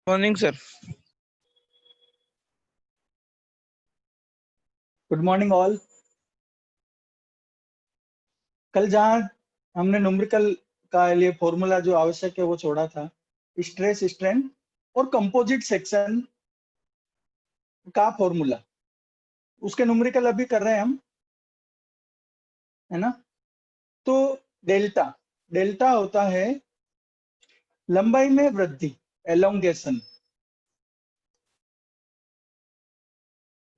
Morning sir. Good morning all. कल जहां हमने न्यूमेरिकल का लिए फॉर्मूला जो आवश्यक है वो छोड़ा था, स्ट्रेस स्ट्रेन और कंपोजिट सेक्शन का फॉर्मूला, उसके न्यूमेरिकल अभी कर रहे हैं हम, है ना। तो डेल्टा डेल्टा होता है लंबाई में वृद्धि, एलोंगेशन।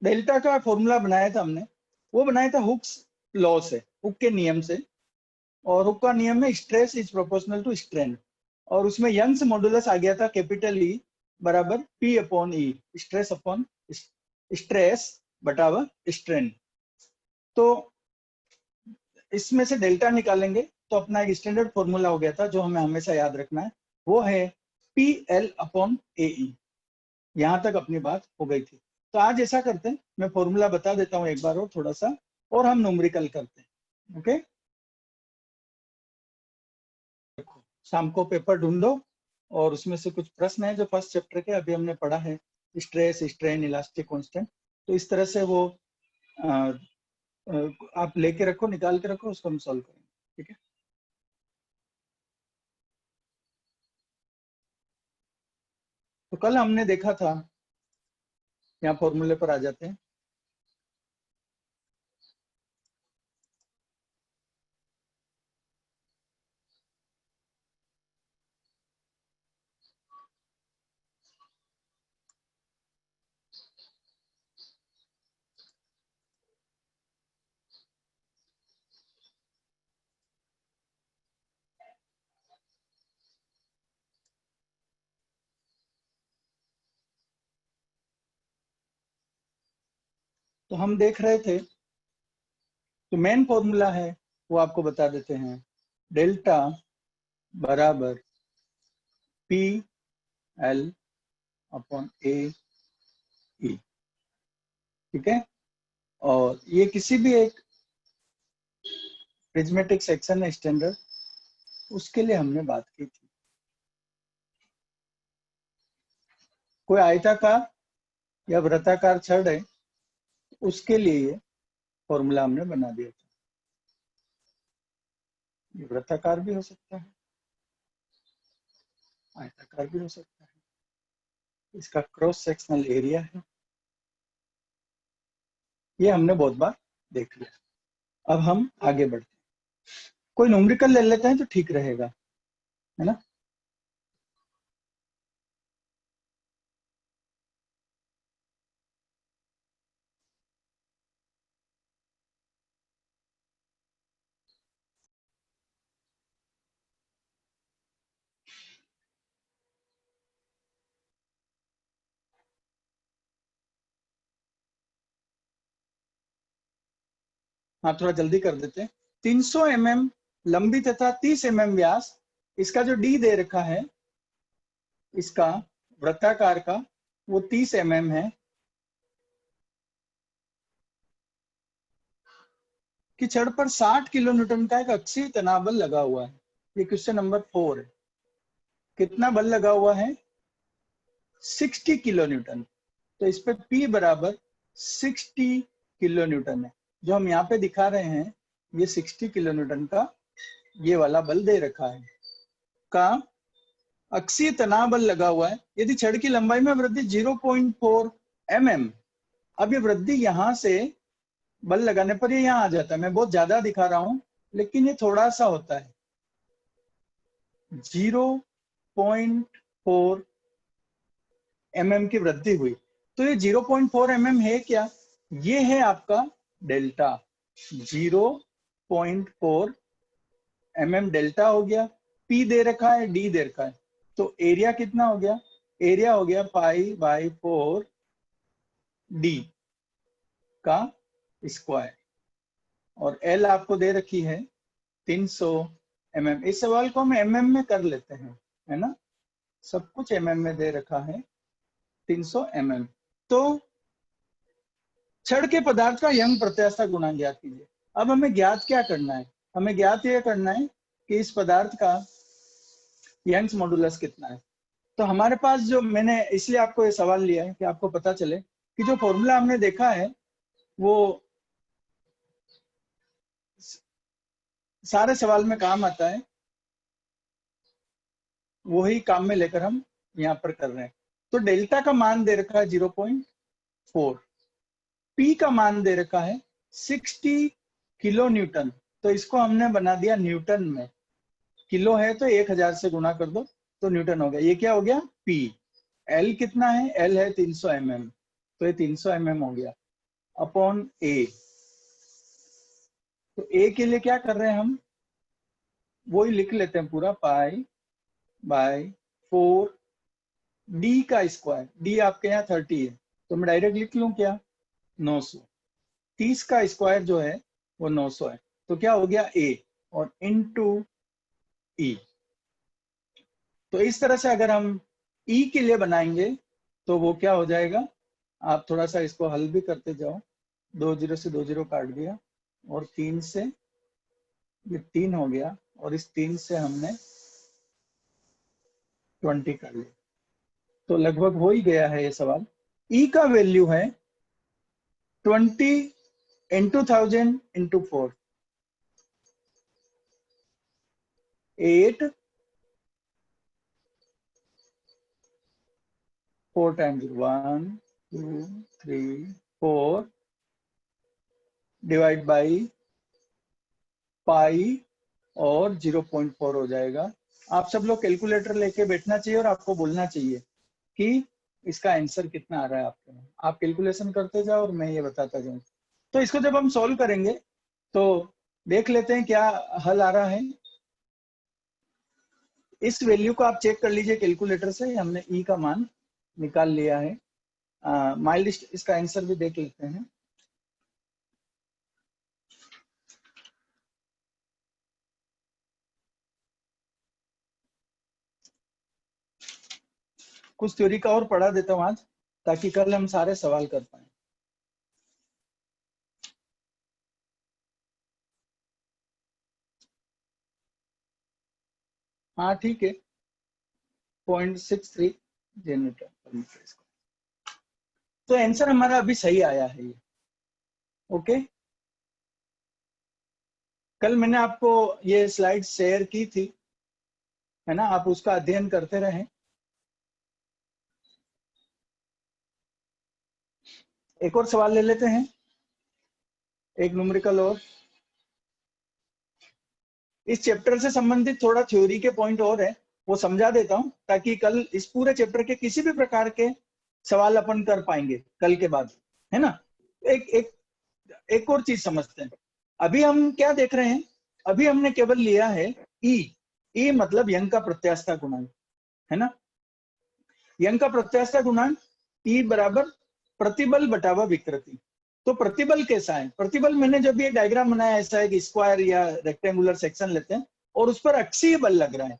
डेल्टा का फॉर्मूला बनाया था हमने, वो बनाया था हुक्स लॉ से, हुक के नियम से। और हुक का नियम है stress is proportional to strain, और उसमें यंग्स मॉडुलस आ गया था कैपिटल ई बराबर पी अपॉन ई, स्ट्रेस अपॉन स्ट्रेस बटावा स्ट्रेन। तो इसमें से डेल्टा निकालेंगे तो अपना एक स्टैंडर्ड फॉर्मूला हो गया था जो हमें हमेशा याद रखना है, वो है पी एल अपॉन ए ई। यहां तक अपनी बात हो गई थी। तो आज ऐसा करते हैं, मैं फॉर्मूला बता देता हूँ एक बार और थोड़ा सा, और हम न्यूमेरिकल करते हैं। ओके, शाम को पेपर ढूंढो और उसमें से कुछ प्रश्न है जो फर्स्ट चैप्टर के अभी हमने पढ़ा है, स्ट्रेस स्ट्रेन इलास्टिक कांस्टेंट। तो इस तरह से वो आप लेके रखो, निकाल के रखो, उसको हम सॉल्व करेंगे। ठीक है, तो कल हमने देखा था, यहाँ फॉर्मूले पर आ जाते हैं। तो हम देख रहे थे, तो मेन फॉर्मूला है वो आपको बता देते हैं, डेल्टा बराबर पी एल अपॉन ए ई। ठीक है, और ये किसी भी एक प्रिज्मेटिक सेक्शन है स्टैंडर्ड, उसके लिए हमने बात की थी। कोई आयताकार या वृत्ताकार छड़ है, उसके लिए ये फॉर्मूला हमने बना दिया था। ये वृत्ताकार भी हो सकता है, आयताकार भी हो सकता है, इसका क्रॉस सेक्शनल एरिया है, ये हमने बहुत बार देख लिया। अब हम आगे बढ़ते हैं, कोई न्यूमेरिकल ले लेते हैं तो ठीक रहेगा, है ना। हाँ, थोड़ा जल्दी कर देते हैं। 300 mm लंबी तथा 30 mm व्यास, इसका जो डी दे रखा है, इसका वृत्ताकार का वो 30 mm है, कि छड़ पर 60 किलोन्यूटन का एक अक्षीय तनाव बल लगा हुआ है। ये क्वेश्चन नंबर 4 है। कितना बल लगा हुआ है? 60 किलोन्यूटन। तो इस पे P बराबर 60 किलोन्यूटन है, जो हम यहाँ पे दिखा रहे हैं, ये 60 किलोन्यूटन का ये वाला बल दे रखा है, का अक्षीय तनाव बल लगा हुआ है। यदि छड़ की लंबाई में वृद्धि 0.4 mm, अब ये वृद्धि यहां से बल लगाने पर ये यहाँ आ जाता है। मैं बहुत ज्यादा दिखा रहा हूं, लेकिन ये थोड़ा सा होता है, 0.4 mm की वृद्धि हुई। तो ये 0.4 mm है क्या? ये है आपका डेल्टा, 0.4 mm डेल्टा हो गया। P दे रखा है, D दे रखा है, तो एरिया कितना हो गया? एरिया हो गया π/4 D का स्क्वायर, और L आपको दे रखी है 300 mm। इस सवाल को हम mm में कर लेते हैं, है ना, सब कुछ mm में दे रखा है, 300 mm। तो छड़ के पदार्थ का यंग प्रत्यास्थ गुणांक ज्ञात कीजिए। अब हमें ज्ञात क्या करना है? हमें ज्ञात यह करना है कि इस पदार्थ का यंग्स मॉडुलस कितना है। तो हमारे पास जो, मैंने इसलिए आपको ये सवाल लिया है कि आपको पता चले कि जो फॉर्मूला हमने देखा है वो सारे सवाल में काम आता है, वही काम में लेकर हम यहाँ पर कर रहे हैं। तो डेल्टा का मान दे रखा है 0.4, पी का मान दे रखा है 60 किलो न्यूटन, तो इसको हमने बना दिया न्यूटन में, किलो है तो 1000 से गुणा कर दो तो न्यूटन हो गया। ये क्या हो गया? पी। एल कितना है? एल है 300 mm, तो ये 300 mm हो गया अपॉन ए। तो ए के लिए क्या कर रहे हैं हम, वही लिख लेते हैं पूरा, पाई बाय 4 डी का स्क्वायर, डी आपके यहाँ 30 है तो मैं डायरेक्ट लिख लूं क्या, 900। 30 का स्क्वायर जो है वो 900 है, तो क्या हो गया ए, और इनटू ई। तो इस तरह से अगर हम ई के लिए बनाएंगे तो वो क्या हो जाएगा, आप थोड़ा सा इसको हल भी करते जाओ। 2 0 से 2 0 काट दिया, और 3 से ये 3 हो गया, और इस 3 से हमने 20 कर लिया, तो लगभग हो ही गया है ये सवाल। ई का वैल्यू है 20 into 1000 into 4, 8, 4 times 1 2 3 4 divide by pi, और 0.4 हो जाएगा। आप सब लोग कैलकुलेटर लेके बैठना चाहिए और आपको बोलना चाहिए कि इसका आंसर कितना आ रहा है आपके में। आप कैलकुलेशन करते जाओ और मैं ये बताता जाऊं। तो इसको जब हम सॉल्व करेंगे तो देख लेते हैं क्या हल आ रहा है। इस वैल्यू को आप चेक कर लीजिए कैलकुलेटर से, हमने ई का मान निकाल लिया है। माइल्ड इसका आंसर भी देख लेते हैं। कुछ थ्योरी का और पढ़ा देता हूँ आज, ताकि कल हम सारे सवाल कर पाए। हाँ ठीक है, 0.63 न्यूटन पर मीटर स्क्वायर। तो आंसर हमारा अभी सही आया है ये। ओके, कल मैंने आपको ये स्लाइड शेयर की थी, है ना, आप उसका अध्ययन करते रहें। एक और सवाल ले लेते हैं, एक न्यूमेरिकल और। इस चैप्टर से संबंधित थोड़ा थ्योरी के पॉइंट और है, वो समझा देता हूं, ताकि कल इस पूरे चैप्टर के किसी भी प्रकार के सवाल अपन कर पाएंगे कल के बाद, है ना। एक एक एक और चीज समझते हैं। अभी हम क्या देख रहे हैं, अभी हमने केवल लिया है ई। ई मतलब यंग का प्रत्यास्थता गुणांक, है ना। यंग का प्रत्यास्थता गुणांक ई बराबर प्रतिबल बटावा विकृति। तो प्रतिबल कैसा है, प्रतिबल मैंने जब ये डायग्राम बनाया ऐसा है कि स्क्वायर या रेक्टेंगुलर सेक्शन लेते हैं और उस पर अक्षीय बल लग रहा है।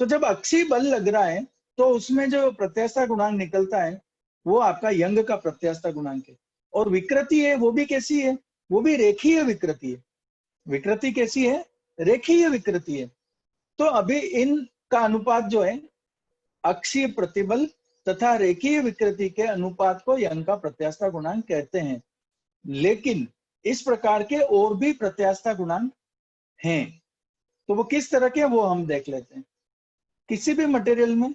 तो जब अक्षीय बल लग रहा है तो उसमें जो प्रत्यास्थता गुणांक निकलता है वो आपका यंग का प्रत्यास्थता गुणांक है। और विकृति है वो भी कैसी है, वो भी रेखीय विकृति है। विकृति कैसी है, रेखीय विकृति है। तो अभी इनका अनुपात जो है, अक्षीय प्रतिबल तथा रेखीय विकृति के अनुपात को यंग का प्रत्यास्थता गुणांक कहते हैं। लेकिन इस प्रकार के और भी प्रत्यास्थता गुणांक हैं, तो वो किस तरह के वो हम देख लेते हैं। किसी भी मटेरियल में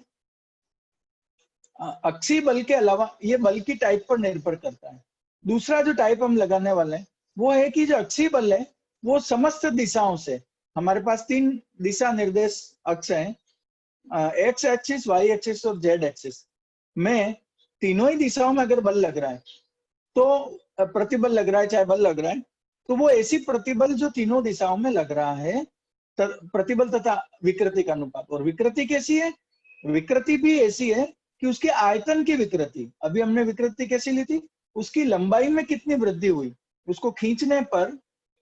अक्षीय बल के अलावा ये बल की टाइप पर निर्भर करता है। दूसरा जो टाइप हम लगाने वाले हैं वो है कि जो अक्षीय बल है वो समस्त दिशाओं से, हमारे पास 3 दिशा निर्देश अक्ष हैं, एक्स एक्सिस, वाई एक्सिस और जेड एक्सिस में, तीनों ही दिशाओं में अगर बल लग रहा है तो प्रतिबल लग रहा है चाहे बल लग रहा है, तो वो ऐसी प्रतिबल जो तीनों दिशाओं में लग रहा है, प्रतिबल तथा विकृति का अनुपात। और विकृति कैसी है, विकृति भी ऐसी है कि उसके आयतन की विकृति। अभी हमने विकृति कैसी ली थी, उसकी लंबाई में कितनी वृद्धि हुई, उसको खींचने पर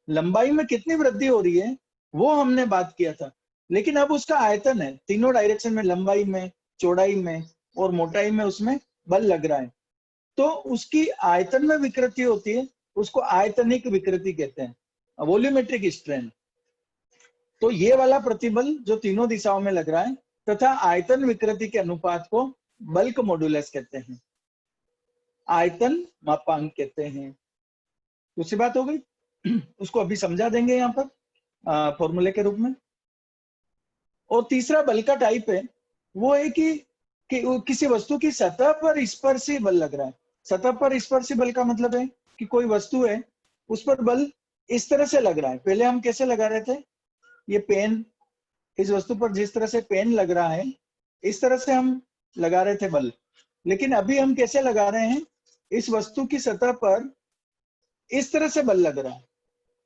लंबाई में कितनी वृद्धि हो रही है वो हमने बात किया था। लेकिन अब उसका आयतन है, तीनों डायरेक्शन में, लंबाई में, चौड़ाई में और मोटाई में उसमें बल लग रहा है, तो उसकी आयतन में विकृति होती है, उसको आयतनिक विकृति कहते हैं, वॉल्यूमेट्रिक स्ट्रेन। तो ये वाला प्रतिबल जो तीनों दिशाओं में लग रहा है तथा आयतन विकृति के अनुपात को बल्क मॉडुलस कहते हैं, आयतन मापांक कहते हैं। दूसरी बात हो गई, उसको अभी समझा देंगे यहाँ पर फॉर्मूले के रूप में। और तीसरा बल का टाइप है, वो है कि किसी वस्तु की सतह पर स्पर्शी बल लग रहा है। सतह पर स्पर्शी बल का मतलब है कि कोई वस्तु है, उस पर बल इस तरह से लग रहा है। पहले हम कैसे लगा रहे थे, ये पेन, इस वस्तु पर जिस तरह से पेन लग रहा है, इस तरह से हम लगा रहे थे बल। लेकिन अभी हम कैसे लगा रहे हैं, इस वस्तु की सतह पर इस तरह से बल लग रहा है,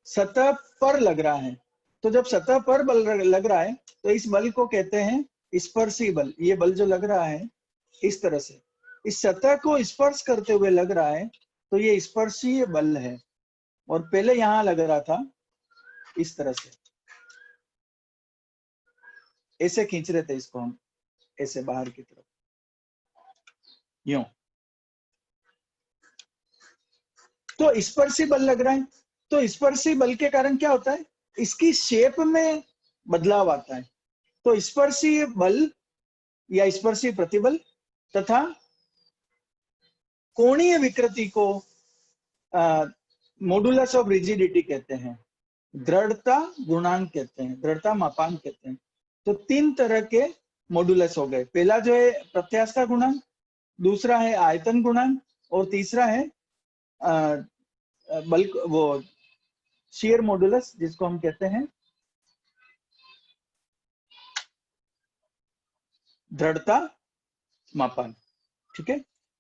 सतह पर लग रहा है। तो जब सतह पर बल लग रहा है तो इस बल को कहते हैं स्पर्शी बल। ये बल जो लग रहा है इस तरह से, इस सतह को स्पर्श करते हुए लग रहा है, तो ये स्पर्शीय बल है। और पहले यहां लग रहा था इस तरह से, ऐसे खींच रहे थे इसको हम, ऐसे बाहर की तरफ, यूं। तो स्पर्शी बल लग रहा है। तो स्पर्शी बल के कारण क्या होता है, इसकी शेप में बदलाव आता है। तो स्पर्शीय बल या स्पर्शीय प्रतिबल तथा कोणीय विकृति को मॉडुलस ऑफ रिजिडिटी कहते हैं, दृढ़ता गुणांक कहते हैं, दृढ़ता मापांक कहते हैं। तो तीन तरह के मॉडुलस हो गए। पहला जो है प्रत्यास्था गुणांक, दूसरा है आयतन गुणांक, और तीसरा है बल्क, वो शियर मॉडुलस, जिसको हम कहते हैं दृढ़ता मापांक। ठीक है,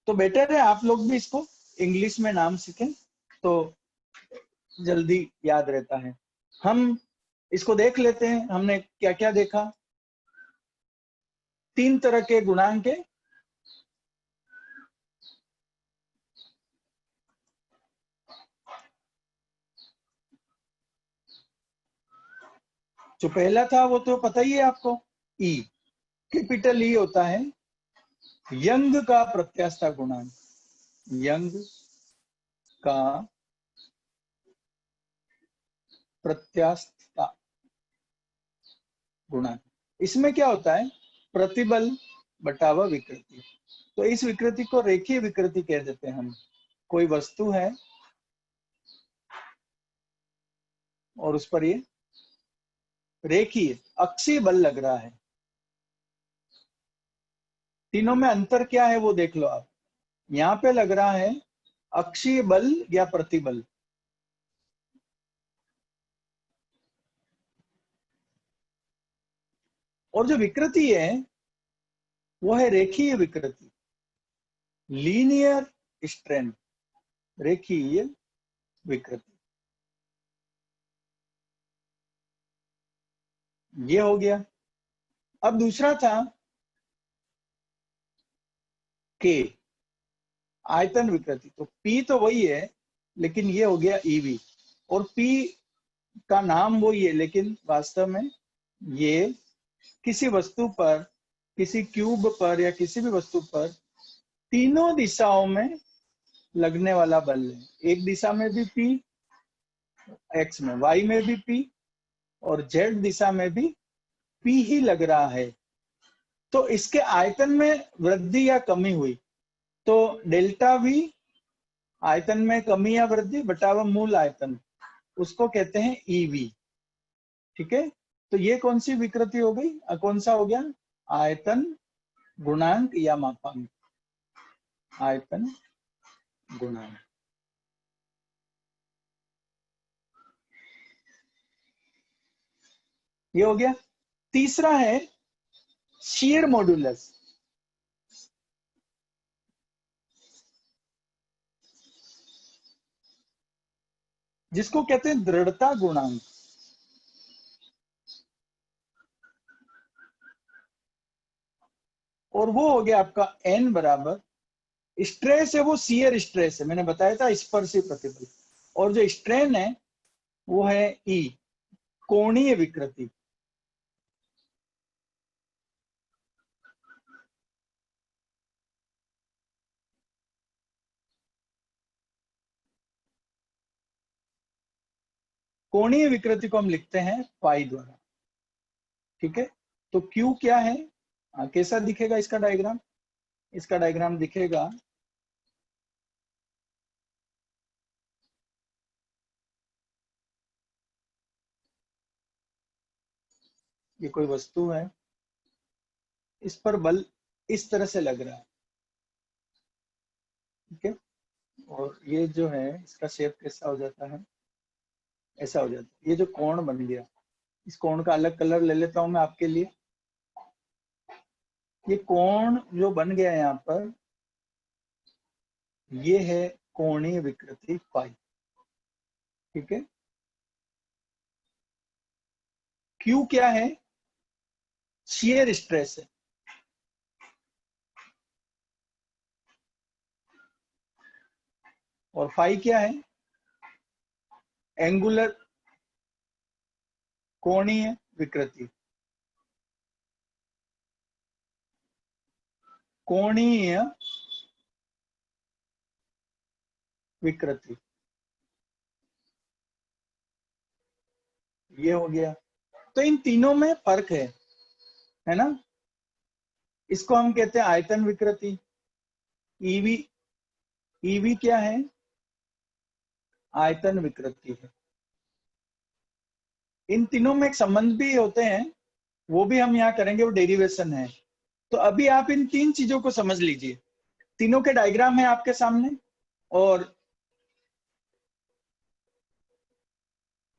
तो बेटर है आप लोग भी इसको इंग्लिश में नाम सीखें, तो जल्दी याद रहता है। हम इसको देख लेते हैं, हमने क्या क्या देखा। तीन तरह के गुणांक है। जो पहला था वो तो पता ही है आपको, ई, कैपिटल ई होता है यंग का प्रत्यास्था गुणांक, यंग का प्रत्यास्था गुणांक। इसमें क्या होता है, प्रतिबल बटावा विकृति। तो इस विकृति को रेखीय विकृति कह देते हैं हम। कोई वस्तु है और उस पर ये रेखीय अक्षीय बल लग रहा है। तीनों में अंतर क्या है वो देख लो आप। यहाँ पे लग रहा है अक्षीय बल या प्रतिबल, और जो विकृति है वो है रेखीय विकृति, लीनियर स्ट्रेन, रेखीय विकृति। ये हो गया। अब दूसरा था के, आयतन विकृति। तो पी तो वही है, लेकिन ये हो गया ईवी। और पी का नाम वही है, लेकिन वास्तव में ये किसी वस्तु पर, किसी क्यूब पर या किसी भी वस्तु पर तीनों दिशाओं में लगने वाला बल है। एक दिशा में भी पी, एक्स में, वाई में भी पी, और जेड दिशा में भी पी ही लग रहा है। तो इसके आयतन में वृद्धि या कमी हुई तो डेल्टा वी, आयतन में कमी या वृद्धि बटावा मूल आयतन, उसको कहते हैं ईवी। ठीक है, तो ये कौन सी विकृति हो गई, कौन सा हो गया, आयतन गुणांक या मापांक, आयतन गुणांक। ये हो गया। तीसरा है शियर मॉडुलस, जिसको कहते हैं दृढ़ता गुणांक। और वो हो गया आपका एन बराबर, स्ट्रेस है वो शियर स्ट्रेस है, मैंने बताया था स्पर्शी प्रतिबल। और जो स्ट्रेन है वो है ई, कोणीय विकृति। कोणीय विकृति को हम लिखते हैं पाई द्वारा। ठीक है, तो क्यू क्या है, कैसा दिखेगा इसका डायग्राम? इसका डायग्राम दिखेगा ये कोई वस्तु है, इस पर बल इस तरह से लग रहा है, ठीक है, और ये जो है इसका शेप कैसा हो जाता है, ऐसा हो जाता है। ये जो कोण बन गया, इस कोण का अलग कलर ले लेता हूं मैं आपके लिए। ये कोण जो बन गया यहाँ पर, ये है कोणीय विकृति फाई, ठीक है। क्यू क्या है? शियर स्ट्रेस है। और फाई क्या है? एंगुलर कोणीय विकृति, कोणीय विकृति, ये हो गया। तो इन तीनों में फर्क है ना। इसको हम कहते हैं आयतन विकृति। ईवी, ईवी क्या है? आयतन विकृति है। इन तीनों में एक संबंध भी होते हैं, वो भी हम यहाँ करेंगे, वो डेरिवेशन है। तो अभी आप इन तीन चीजों को समझ लीजिए। तीनों के डायग्राम है आपके सामने, और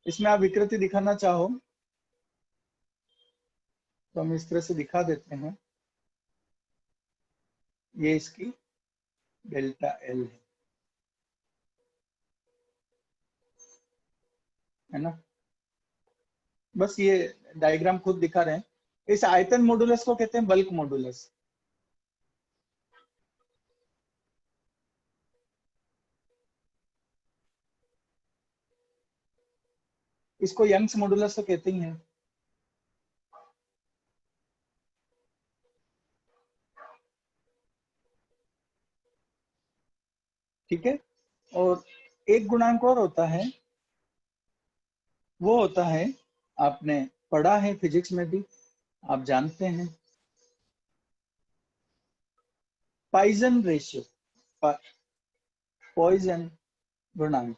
इसमें आप विकृति दिखाना चाहो तो हम इस तरह से दिखा देते हैं। ये इसकी डेल्टा एल है ना। बस ये डायग्राम खुद दिखा रहे हैं। इस आयतन मॉडुलस को कहते हैं बल्क मॉडुलस। इसको यंग्स मॉडुलस तो कहते ही हैं, ठीक है। और एक गुणांक और होता है, वो होता है, आपने पढ़ा है फिजिक्स में भी, आप जानते हैं, पॉइजन रेशियो, पॉइजन गुणांक।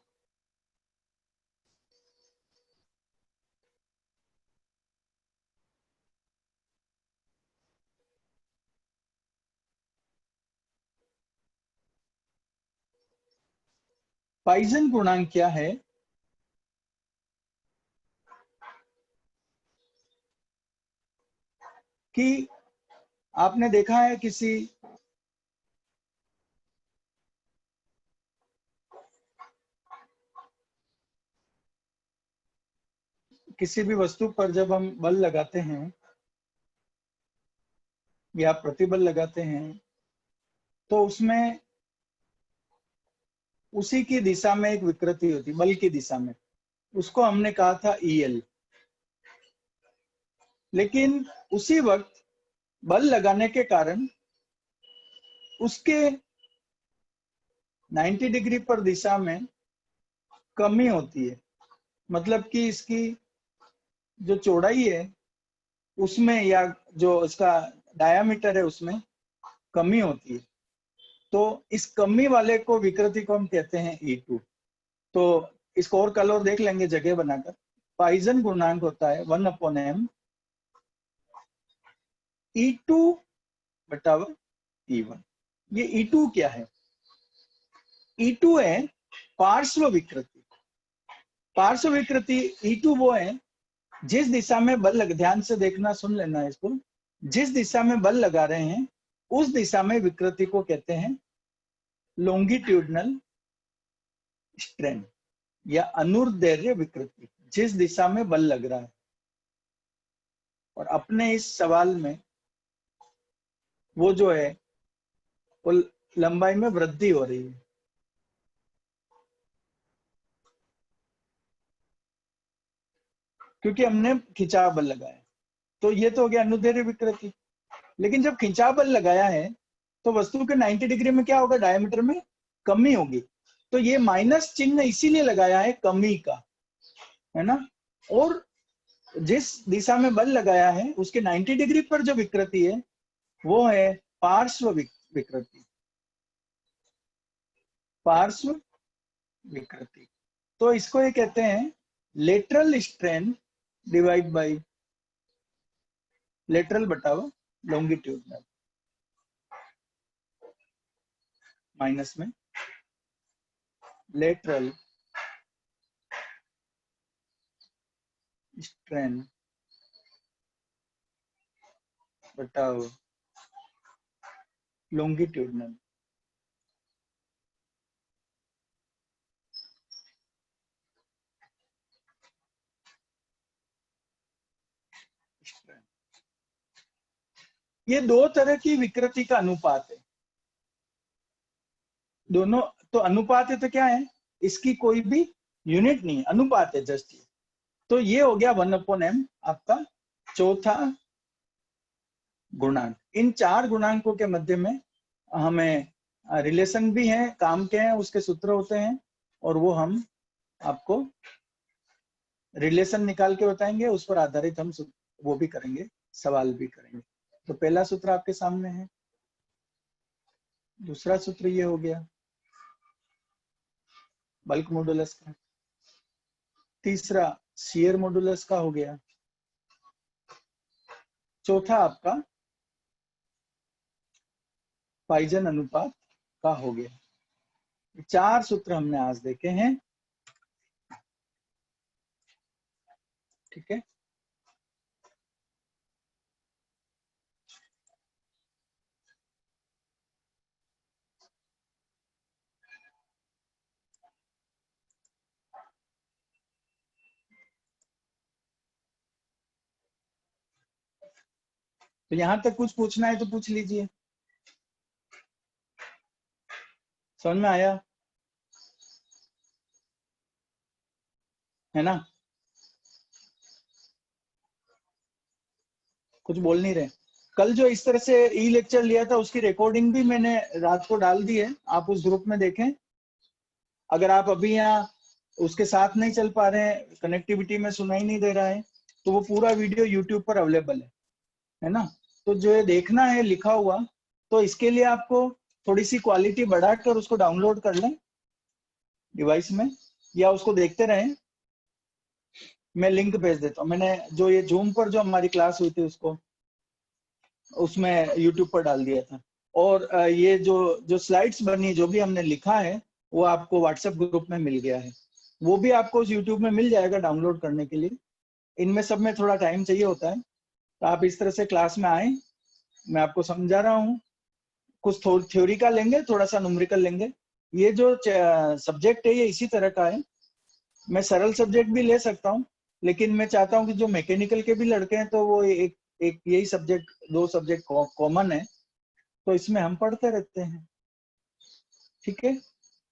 पॉइजन गुणांक क्या है? कि आपने देखा है किसी भी वस्तु पर जब हम बल लगाते हैं या प्रतिबल लगाते हैं, तो उसमें उसी की दिशा में एक विकृति होती, बल की दिशा में, उसको हमने कहा था ईएल। लेकिन उसी वक्त बल लगाने के कारण उसके 90 डिग्री पर दिशा में कमी होती है। मतलब कि इसकी जो चौड़ाई है उसमें, या जो इसका डायामीटर है उसमें कमी होती है। तो इस कमी वाले को विकृति को हम कहते हैं E2। तो इसको और कल और देख लेंगे जगह बनाकर। पॉइजन गुणांक होता है 1/m E2 बटा E1। ये E2 क्या है? E2 है पार्श्व विकृति। पार्श्व विकृति E2 वो है जिस दिशा में बल लग, ध्यान से देखना, सुन लेना इसको, जिस दिशा में बल लगा रहे हैं उस दिशा में विकृति को कहते हैं लॉन्गिट्यूडनल स्ट्रेन या अनुदैर्ध्य विकृति, जिस दिशा में बल लग रहा है। और अपने इस सवाल में वो जो है वो लंबाई में वृद्धि हो रही है। क्योंकि हमने खिंचाव बल लगाया। तो ये तो हो गया अनुदैर्ध्य विकृति। लेकिन जब खिंचाव बल लगाया है तो वस्तु के 90 डिग्री में क्या होगा? डायमीटर में कमी होगी। तो ये माइनस चिन्ह इसीलिए लगाया है कमी का, है ना। और जिस दिशा में बल लगाया है उसके 90 डिग्री पर जो विकृति है वो है पार्श्व विकृति। पार्श्व विकृति, तो इसको ये कहते हैं lateral strain divide by lateral बटा लॉन्गिट्यूडनल, माइनस में लेटरल स्ट्रेन बटा लॉन्गिट्यूडनल। ये दो तरह की विकृति का अनुपात है, दोनों। तो अनुपात है तो क्या है, इसकी कोई भी यूनिट नहीं है, अनुपात है जस्ट ये। तो ये हो गया 1/m आपका चौथा गुणांक। इन चार गुणांकों के मध्य में हमें रिलेशन भी है, काम के हैं, उसके सूत्र होते हैं, और वो हम आपको रिलेशन निकाल के बताएंगे, उस पर आधारित हम वो भी करेंगे, सवाल भी करेंगे। तो पहला सूत्र आपके सामने है, दूसरा सूत्र ये हो गया बल्क मॉडुलस का, तीसरा शियर मॉडुलस का हो गया, चौथा आपका पाइजन अनुपात का हो गया। चार सूत्र हमने आज देखे हैं, ठीक है। तो यहां तक कुछ पूछना है तो पूछ लीजिए, समझ में आया है ना? कुछ बोल नहीं रहे? कल जो इस तरह से ई लेक्चर लिया था उसकी रिकॉर्डिंग भी मैंने रात को डाल दी है, आप उस ग्रुप में देखें। अगर आप अभी यहाँ उसके साथ नहीं चल पा रहे हैं, कनेक्टिविटी में सुनाई नहीं दे रहा है, तो वो पूरा वीडियो यूट्यूब पर अवेलेबल है ना? तो जो ये देखना है लिखा हुआ, तो इसके लिए आपको थोड़ी सी क्वालिटी बढ़ाकर उसको डाउनलोड कर लें डिवाइस में, या उसको देखते रहें। मैं लिंक भेज देता हूँ, मैंने जो ये जूम पर जो हमारी क्लास हुई थी उसको उसमें यूट्यूब पर डाल दिया था। और ये जो जो स्लाइड्स बनी, जो भी हमने लिखा है, वो आपको व्हाट्सएप ग्रुप में मिल गया है, वो भी आपको यूट्यूब में मिल जाएगा डाउनलोड करने के लिए। इनमें सब में थोड़ा टाइम चाहिए होता है, तो आप इस तरह से क्लास में आए, मैं आपको समझा रहा हूँ, कुछ थ्योरी का लेंगे, थोड़ा सा न्यूमेरिकल लेंगे। ये जो सब्जेक्ट है ये इसी तरह का है, मैं सरल सब्जेक्ट भी ले सकता हूँ, लेकिन मैं चाहता हूँ कि जो मैकेनिकल के भी लड़के हैं तो वो एक एक यही सब्जेक्ट, दो सब्जेक्ट कॉमन है, तो इसमें हम पढ़ते रहते हैं, ठीक है।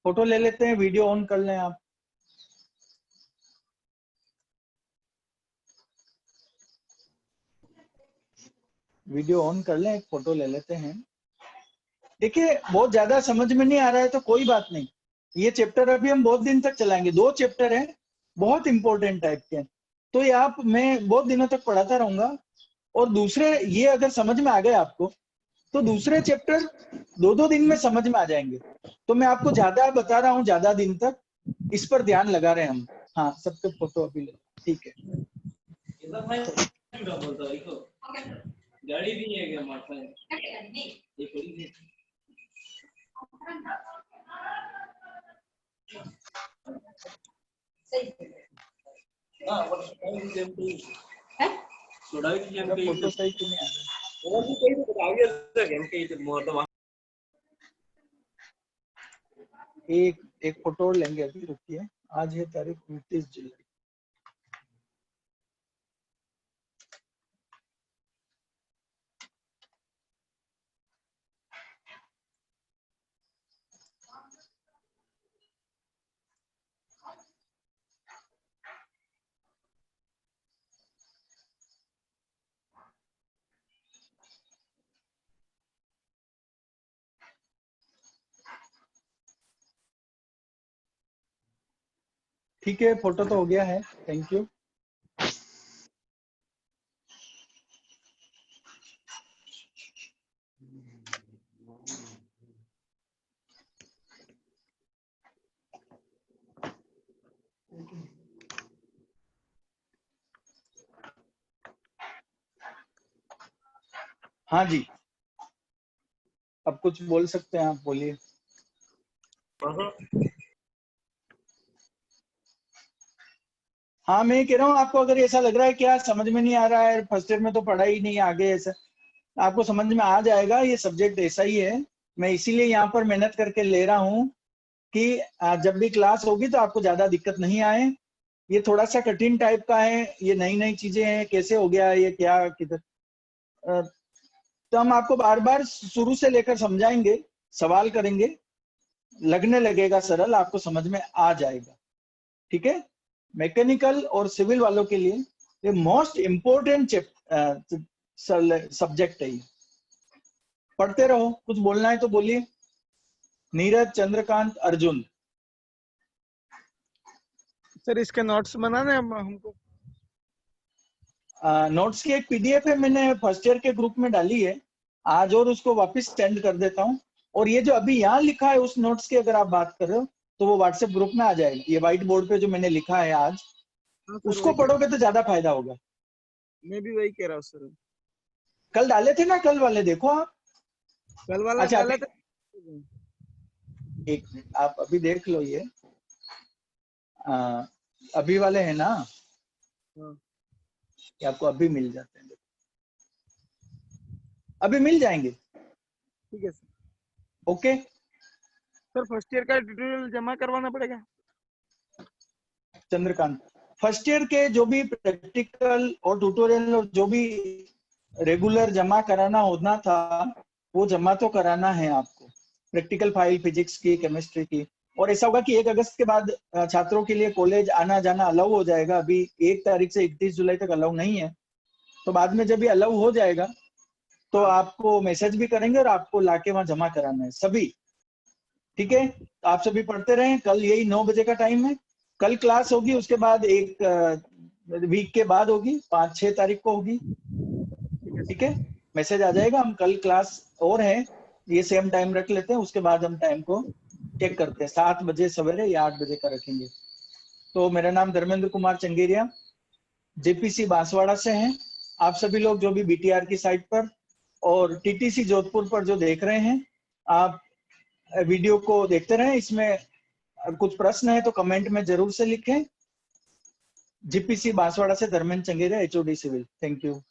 फोटो ले लेते हैं, वीडियो ऑन कर लें आप। वीडियो ऑन कर लें, एक फोटो ले लेते हैं। देखिए बहुत ज्यादा समझ में नहीं आ रहा है तो कोई बात नहीं, ये चैप्टर अभी हम बहुत दिन तक चलाएंगे, दो चैप्टर हैं बहुत इंपॉर्टेंट टाइप के, तो ये आप मैं बहुत दिनों तक पढ़ाता रहूंगा। और दूसरे ये अगर समझ में आ गए आपको, तो दूसरे चैप्टर दो दो दिन में समझ में आ जाएंगे। तो मैं आपको ज्यादा बता रहा हूँ, ज्यादा दिन तक इस पर ध्यान लगा रहे हैं हम। हाँ, सबके फोटो अभी ले, ठीक है। गाड़ी भी है क्या माता है? फोटो सही क्यों नहीं आ रहा? एक एक फोटो और लेंगे, अभी रुकिए। आज है तारीख 29 जुलाई। ठीक है, फोटो तो हो गया है, थैंक यू। हाँ जी, अब कुछ बोल सकते हैं आप, बोलिए। हाँ, मैं कह रहा हूँ आपको अगर ऐसा लग रहा है कि यार समझ में नहीं आ रहा है, फर्स्ट ईयर में तो पढ़ा ही नहीं आगे, ऐसा आपको समझ में आ जाएगा। ये सब्जेक्ट ऐसा ही है, मैं इसीलिए यहाँ पर मेहनत करके ले रहा हूँ कि जब भी क्लास होगी तो आपको ज्यादा दिक्कत नहीं आए। ये थोड़ा सा कठिन टाइप का है, ये नई नई चीजें हैं, कैसे हो गया ये, क्या किधर, तो हम आपको बार बार शुरू से लेकर समझाएंगे, सवाल करेंगे, लगने लगेगा सरल, आपको समझ में आ जाएगा। ठीक है, मैकेनिकल और सिविल वालों के लिए ये मोस्ट इंपोर्टेंट सब्जेक्ट है। पढ़ते रहो, कुछ बोलना है तो बोलिए। नीरज, चंद्रकांत, अर्जुन। सर इसके नोट्स बनाने हैं हमको। नोट्स की एक पीडीएफ है, मैंने फर्स्ट ईयर के ग्रुप में डाली है आज, और उसको वापस सेंड कर देता हूँ। और ये जो अभी यहाँ लिखा है उस नोट्स की अगर आप बात कर रहे हो तो वो व्हाट्सएप ग्रुप में आ जाएगा। ये व्हाइट बोर्ड पे जो मैंने लिखा है आज, हाँ सर, उसको वही पढ़ोगे तो ज्यादा फायदा होगा। मैं भी वही कह रहा हूँ सर। कल डाले थे ना, कल वाले देखो आप। कल वाला अच्छा, डाला अभी था। एक मिनट, आप अभी देख लो ये। अभी वाले हैं ना, हाँ। कि आपको अभी मिल जाते हैं, अभी मिल जाएंगे। ठीक है sir. Okay. Sir first year का ट्यूटोरियल जमा करवाना पड़ेगा। चंद्रकांत, फर्स्ट ईयर के जो भी प्रैक्टिकल और ट्यूटोरियल और जो भी रेगुलर जमा कराना होना था वो जमा तो कराना है आपको। प्रैक्टिकल फाइल फिजिक्स की, केमिस्ट्री की। और ऐसा होगा कि 1 अगस्त के बाद छात्रों के लिए कॉलेज आना जाना अलाउ हो जाएगा। अभी 1 तारीख से 31 जुलाई तक अलाउ नहीं है, तो बाद में जब भी अलाउ हो जाएगा तो आपको मैसेज भी करेंगे और आपको लाके वहां जमा कराना है सभी। ठीक है, तो आप सभी पढ़ते रहें। कल यही 9 बजे का टाइम है, कल क्लास होगी, उसके बाद एक वीक के बाद होगी, 5-6 तारीख को होगी। ठीक है, मैसेज आ जाएगा। हम कल क्लास और है, ये सेम टाइम रख लेते हैं, उसके बाद हम टाइम को चेक करते हैं, 7 बजे सवेरे या 8 बजे का रखेंगे। तो मेरा नाम धर्मेंद्र कुमार चंगेरिया, जेपीसी बांसवाड़ा से हैं। आप सभी लोग जो भी बीटीआर की साइट पर और टीटीसी जोधपुर पर जो देख रहे हैं, आप वीडियो को देखते रहें। इसमें कुछ प्रश्न है तो कमेंट में जरूर से लिखें। जीपीसी बांसवाड़ा से Dharmendra Changeriya, HOD civil. Thank you.